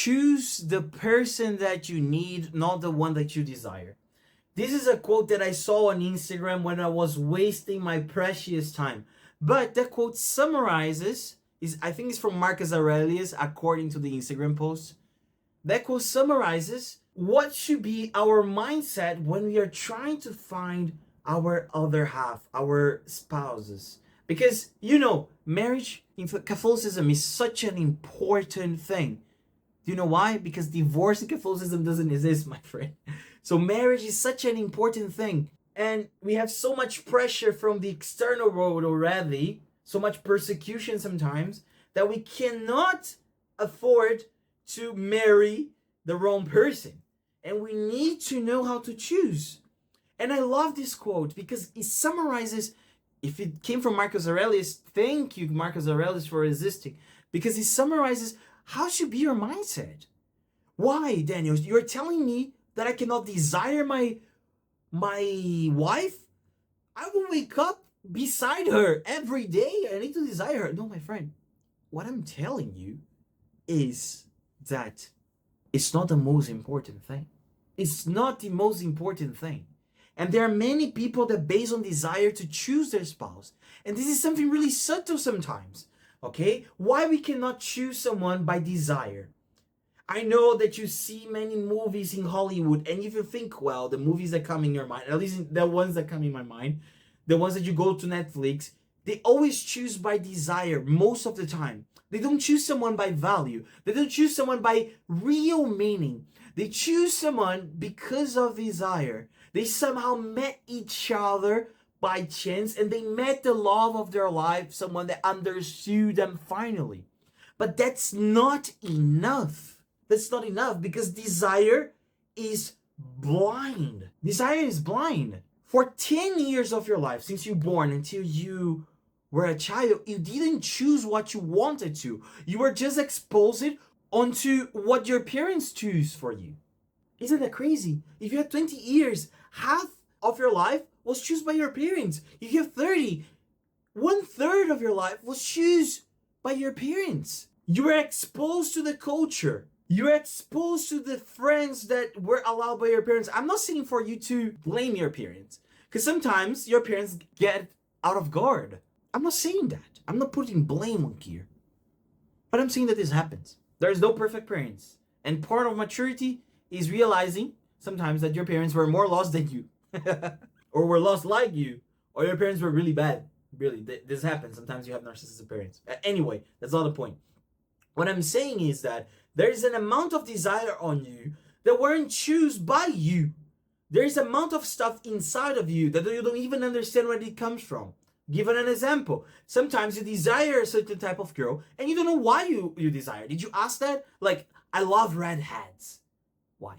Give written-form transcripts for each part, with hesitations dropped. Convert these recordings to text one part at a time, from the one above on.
choose the person that you need, not the one that you desire. This is a quote that I saw on Instagram when I was wasting my precious time. But that quote summarizes, I think it's from Marcus Aurelius, according to the Instagram post. That quote summarizes what should be our mindset when we are trying to find our other half, our spouses. Because, marriage in Catholicism is such an important thing. Do you know why? Because divorce in Catholicism doesn't exist, my friend. So marriage is such an important thing. And we have so much pressure from the external world already, so much persecution sometimes, that we cannot afford to marry the wrong person. And we need to know how to choose. And I love this quote because it summarizes, if it came from Marcus Aurelius, thank you, Marcus Aurelius, for resisting. Because it summarizes how should be your mindset. Why, Daniel? You're telling me that I cannot desire my wife? I will wake up beside her every day. I need to desire her. No, my friend. What I'm telling you is that it's not the most important thing. It's not the most important thing. And there are many people that base on desire to choose their spouse. And this is something really subtle sometimes. Okay? Why we cannot choose someone by desire? I know that you see many movies in Hollywood, and if you think, well, the movies that come in your mind, at least the ones that come in my mind, the ones that you go to Netflix, they always choose by desire most of the time. They don't choose someone by value. They don't choose someone by real meaning. They choose someone because of desire. They somehow met each other by chance, and they met the love of their life, someone that understood them finally. But that's not enough. That's not enough because desire is blind. Desire is blind. For 10 years of your life, since you were born until you were a child, you didn't choose what you wanted to. You were just exposed onto what your parents choose for you. Isn't that crazy? If you had 20 years, half of your life was chosen by your parents. If you have 30, 1/3 of your life was chosen by your parents. You were exposed to the culture. You were exposed to the friends that were allowed by your parents. I'm not saying for you to blame your parents, because sometimes your parents get out of guard. I'm not saying that. I'm not putting blame on here. But I'm saying that this happens. There's no perfect parents. And part of maturity is realizing sometimes that your parents were more lost than you. Or were lost like you. Or your parents were really bad. Really, this happens. Sometimes you have narcissistic parents. Anyway, that's not the point. What I'm saying is that there is an amount of desire on you that weren't chosen by you. There is an amount of stuff inside of you that you don't even understand where it comes from. Given an example, sometimes you desire a certain type of girl and you don't know why you desire. Did you ask that? Like, I love redheads. Why?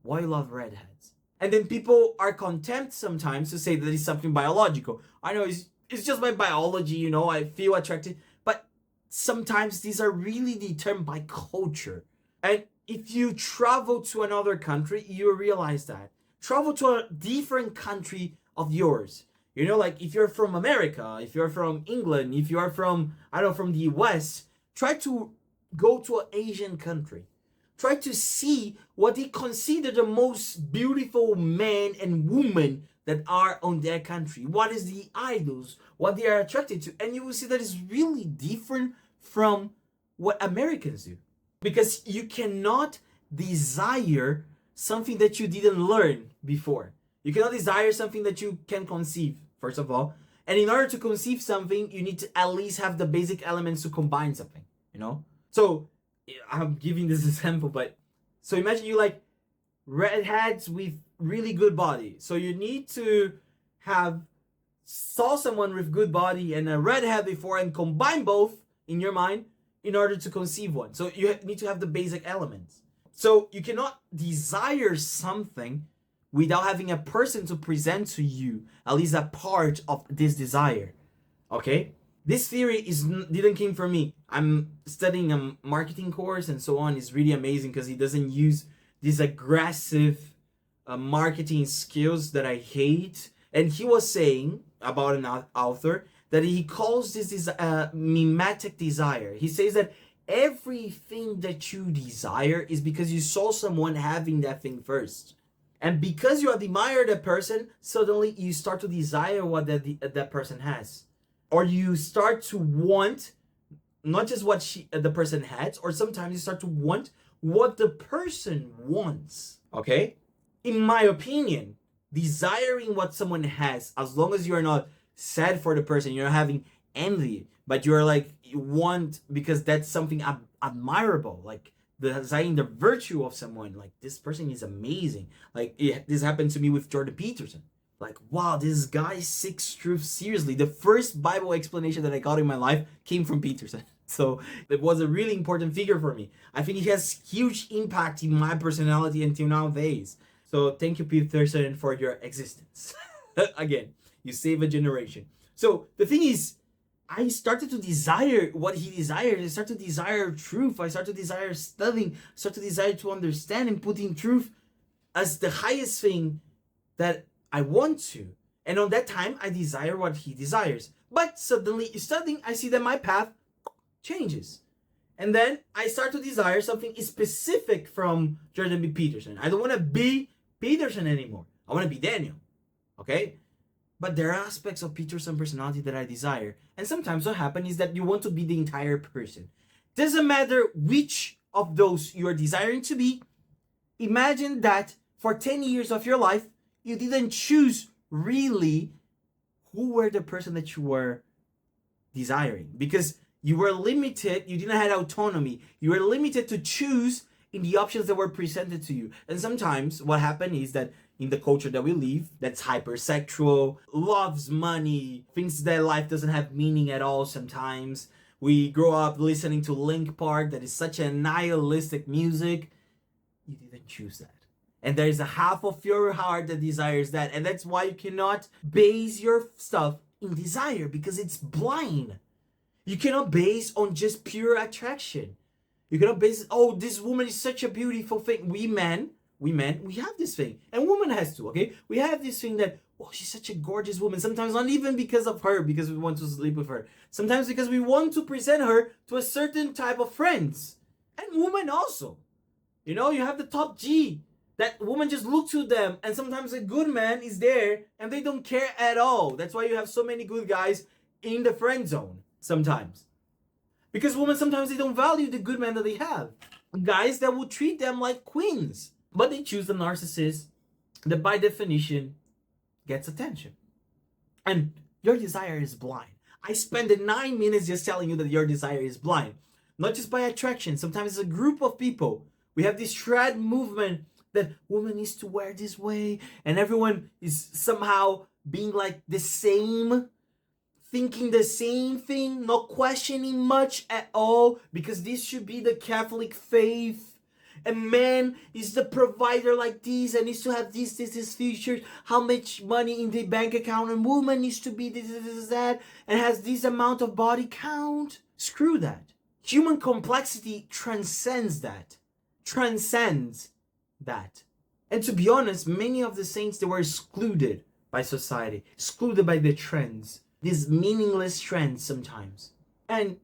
Why you love redheads? And then people are content sometimes to say that it's something biological. I know it's just my biology, I feel attracted. But sometimes these are really determined by culture. And if you travel to another country, you realize that. Travel to a different country of yours. Like if you're from America, if you're from England, if you are from the West, try to go to an Asian country. Try to see what they consider the most beautiful men and women that are on their country. What is the idols, what they are attracted to. And you will see that it's really different from what Americans do. Because you cannot desire something that you didn't learn before. You cannot desire something that you can conceive, first of all. And in order to conceive something, you need to at least have the basic elements to combine something, So, I'm giving this example, but so imagine you like redheads with really good body. So you need to saw someone with good body and a redhead before and combine both in your mind in order to conceive one. So you need to have the basic elements. So you cannot desire something without having a person to present to you, at least a part of this desire. Okay? This theory didn't come from me. I'm studying a marketing course and so on. It's really amazing because he doesn't use these aggressive marketing skills that I hate. And he was saying about an author that he calls this mimetic desire. He says that everything that you desire is because you saw someone having that thing first. And because you admire that person, suddenly you start to desire what that person has. Or you start to want not just what the person has, or sometimes you start to want what the person wants. Okay? In my opinion, desiring what someone has, as long as you're not sad for the person, you're not having envy, but you're like, you want because that's something admirable, like desiring the virtue of someone, like this person is amazing. Like this happened to me with Jordan Peterson. Like, wow, this guy seeks truth seriously. The first Bible explanation that I got in my life came from Peterson. So it was a really important figure for me. I think he has huge impact in my personality until nowadays. So thank you, Peterson, for your existence. Again, you save a generation. So the thing is, I started to desire what he desired. I started to desire truth. I started to desire studying. I started to desire to understand and putting truth as the highest thing that I want to. And on that time, I desire what he desires. But suddenly, studying, I see that my path changes. And then I start to desire something specific from Jordan B. Peterson. I don't want to be Peterson anymore. I want to be Daniel. Okay? But there are aspects of Peterson's personality that I desire. And sometimes what happens is that you want to be the entire person. Doesn't matter which of those you are desiring to be. Imagine that for 10 years of your life, you didn't choose really who were the person that you were desiring. Because you were limited, you didn't have autonomy. You were limited to choose in the options that were presented to you. And sometimes what happened is that in the culture that we live, that's hypersexual, loves money, thinks that life doesn't have meaning at all sometimes. We grow up listening to Link Park, that is such a nihilistic music. You didn't choose that. And there is a half of your heart that desires that. And that's why you cannot base your stuff in desire, because it's blind. You cannot base on just pure attraction. You cannot base, oh, this woman is such a beautiful thing. We men, we have this thing. And woman has too, okay? We have this thing that, oh, she's such a gorgeous woman. Sometimes not even because of her, because we want to sleep with her. Sometimes because we want to present her to a certain type of friends. And women also. You know, you have the top G. That woman just look to them, and sometimes a good man is there, and they don't care at all. That's why you have so many good guys in the friend zone sometimes. Because women, sometimes they don't value the good men that they have. Guys that will treat them like queens. But they choose the narcissist that by definition gets attention. And your desire is blind. I spent the 9 minutes just telling you that your desire is blind. Not just by attraction. Sometimes it's a group of people. We have this shred movement that woman needs to wear this way, and everyone is somehow being like the same, thinking the same thing, not questioning much at all, because this should be the Catholic faith. And man is the provider like this, and needs to have this features, how much money in the bank account, and woman needs to be this, that, and has this amount of body count. Screw that. Human complexity transcends that. Transcends that. And to be honest, many of the saints, they were excluded by society, excluded by the trends, these meaningless trends sometimes. And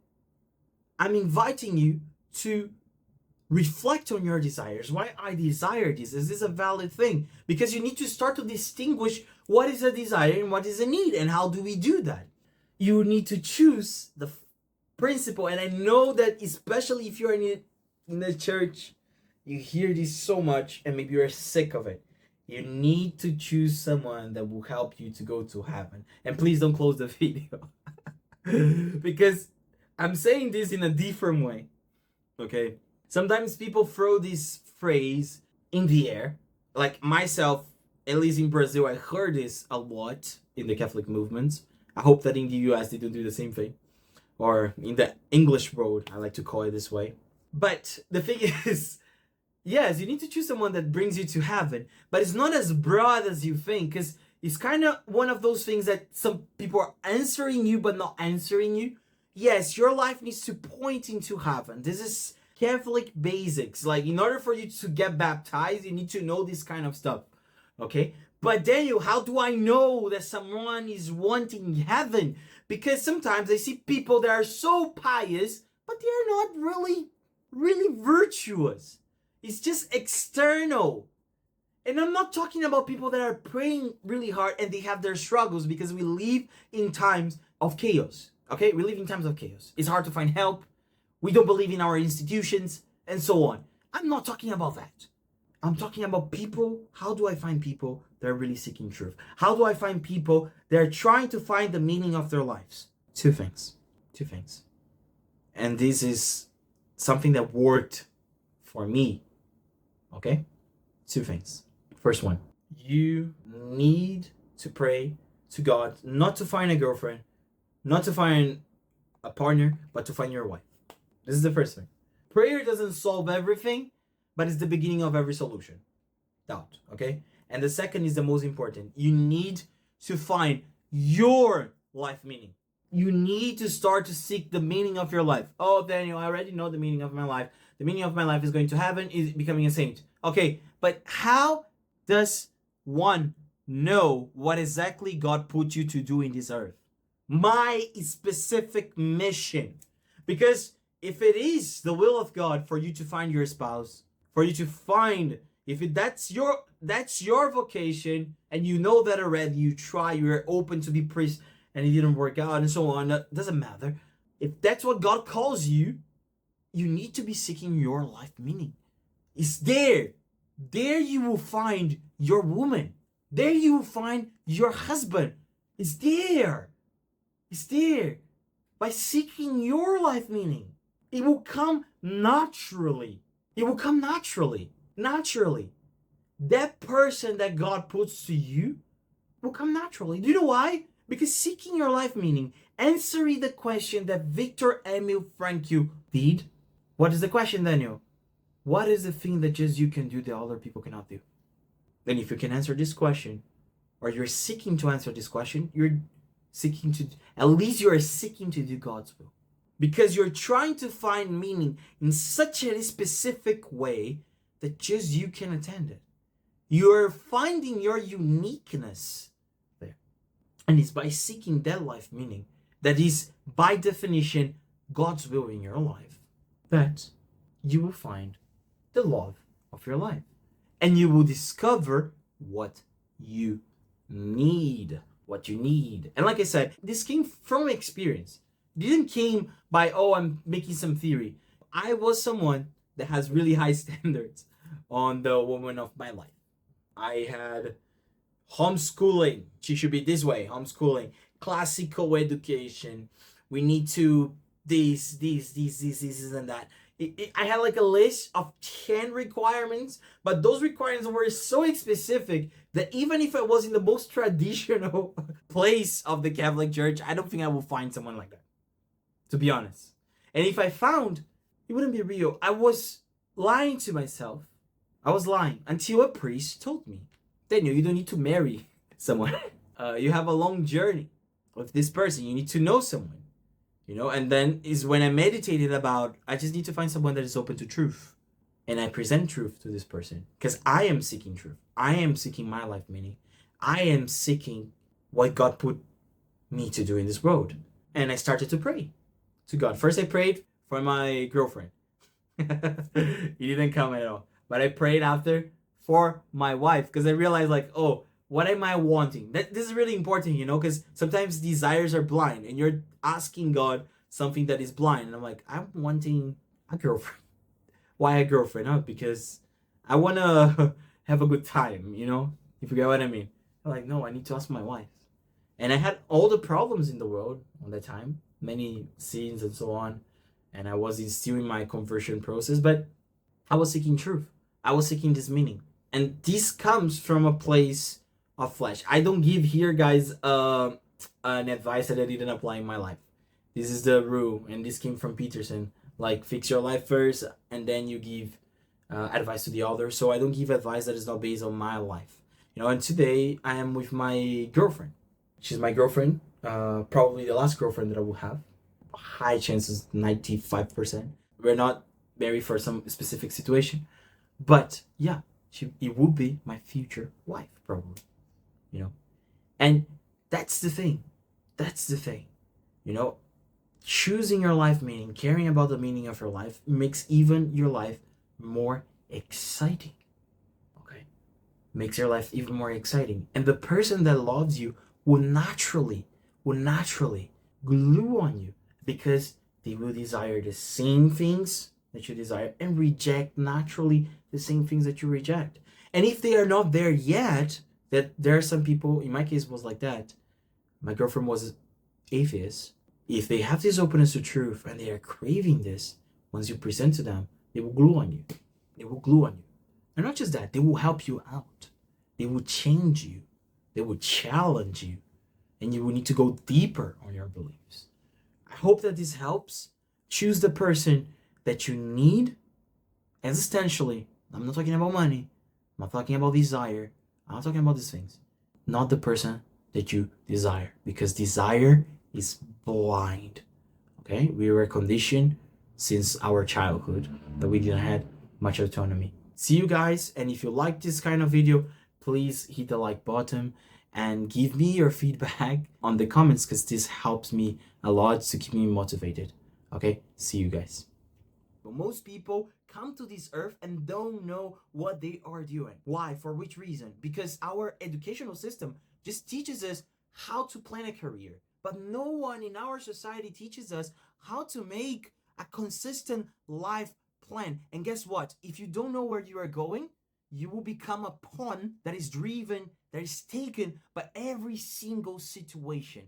I'm inviting you to reflect on your desires. Why I desire this? Is this a valid thing? Because you need to start to distinguish what is a desire and what is a need, and how do we do that? You need to choose the principle. And I know that especially if you're in the church, you hear this so much, and maybe you're sick of it. You need to choose someone that will help you to go to heaven. And please don't close the video. Because I'm saying this in a different way. Okay? Sometimes people throw this phrase in the air. Like myself, at least in Brazil, I heard this a lot in the Catholic movements. I hope that in the US they don't do the same thing. Or in the English world, I like to call it this way. But the thing is, yes, you need to choose someone that brings you to heaven, but it's not as broad as you think, because it's kind of one of those things that some people are answering you but not answering you. Yes, your life needs to point into heaven. This is Catholic basics. Like, in order for you to get baptized, you need to know this kind of stuff, okay? But Daniel, how do I know that someone is wanting heaven? Because sometimes I see people that are so pious, but they are not really virtuous. It's just external. And I'm not talking about people that are praying really hard and they have their struggles, because we live in times of chaos. Okay? We live in times of chaos. It's hard to find help. We don't believe in our institutions and so on. I'm not talking about that. I'm talking about people. How do I find people that are really seeking truth? How do I find people that are trying to find the meaning of their lives? Two things. And this is something that worked for me. Okay? Two things. First one, you need to pray to God, not to find a girlfriend, not to find a partner, but to find your wife. This is the first thing. Prayer doesn't solve everything, but it's the beginning of every solution. Doubt, okay? And the second is the most important. You need to find your life meaning. You need to start to seek the meaning of your life. Oh, Daniel, I already know the meaning of my life. The meaning of my life is going to heaven, is becoming a saint. Okay, but how does one know what exactly God put you to do in this earth? My specific mission. Because if it is the will of God for you to find your spouse, for you to find, that's your vocation, and you know that already, you try, you're open to be priest, and it didn't work out, and so on, that doesn't matter. If that's what God calls you, you need to be seeking your life meaning. It's there. There you will find your woman. There you will find your husband. It's there. It's there. By seeking your life meaning, it will come naturally. It will come naturally. Naturally. That person that God puts to you will come naturally. Do you know why? Because seeking your life meaning, answering the question that Viktor Emil Frankl did. What is the question, Daniel? What is the thing that just you can do that other people cannot do? Then if you can answer this question, or you're seeking to answer this question, you're seeking to do God's will. Because you're trying to find meaning in such a specific way that just you can attend it. You're finding your uniqueness there. And it's by seeking that life meaning, that is by definition God's will in your life, that you will find the love of your life. And you will discover what you need. And like I said, this came from experience. It didn't came by, I'm making some theory. I was someone that has really high standards on the woman of my life. I had homeschooling. She should be this way. Homeschooling. Classical education. We need to this, and that. I had like a list of 10 requirements, but those requirements were so specific that even if I was in the most traditional place of the Catholic Church, I don't think I will find someone like that, to be honest. And if I found, it wouldn't be real. I was lying to myself. I was lying until a priest told me, Daniel, you don't need to marry someone. You have a long journey with this person. You need to know someone. And then is when I meditated about, I just need to find someone that is open to truth. And I present truth to this person. Because I am seeking truth. I am seeking my life meaning. I am seeking what God put me to do in this world. And I started to pray to God. First I prayed for my girlfriend. He didn't come at all. But I prayed after for my wife. Because I realized what am I wanting? This is really important, because sometimes desires are blind and you're asking God something that is blind. And I'm like, I'm wanting a girlfriend. Why a girlfriend? Oh, because I want to have a good time, if you get what I mean. I'm like, no, I need to ask my wife. And I had all the problems in the world on that time, many sins and so on. And I was still in my conversion process, but I was seeking truth. I was seeking this meaning. And this comes from a place of flesh. I don't give here, guys, an advice that I didn't apply in my life. This is the rule, and this came from Peterson. Fix your life first, and then you give advice to the others. So I don't give advice that is not based on my life. And today I am with my girlfriend. She's my girlfriend, probably the last girlfriend that I will have. High chances, 95%. We're not married for some specific situation, but yeah, it will be my future wife, probably. And that's the thing. choosing your life meaning, caring about the meaning of your life, makes even your life more exciting. Okay? Makes your life even more exciting. And the person that loves you will naturally glue on you, because they will desire the same things that you desire and reject naturally the same things that you reject. And if they are not there yet, that there are some people, in my case was like that. My girlfriend was atheist. If they have this openness to truth and they are craving this, once you present to them, they will glue on you. They will glue on you. And not just that, they will help you out. They will change you. They will challenge you. And you will need to go deeper on your beliefs. I hope that this helps. Choose the person that you need existentially. I'm not talking about money. I'm not talking about desire. I'm not talking about these things. Not the person that you desire. Because desire is blind. Okay? We were conditioned since our childhood that we didn't have much autonomy. See you guys. And if you like this kind of video, please hit the like button and give me your feedback on the comments, because this helps me a lot to keep me motivated. Okay, see you guys. But most people come to this earth and don't know what they are doing. Why? For which reason? Because our educational system just teaches us how to plan a career. But no one in our society teaches us how to make a consistent life plan. And guess what? If you don't know where you are going, you will become a pawn that is driven, that is taken by every single situation.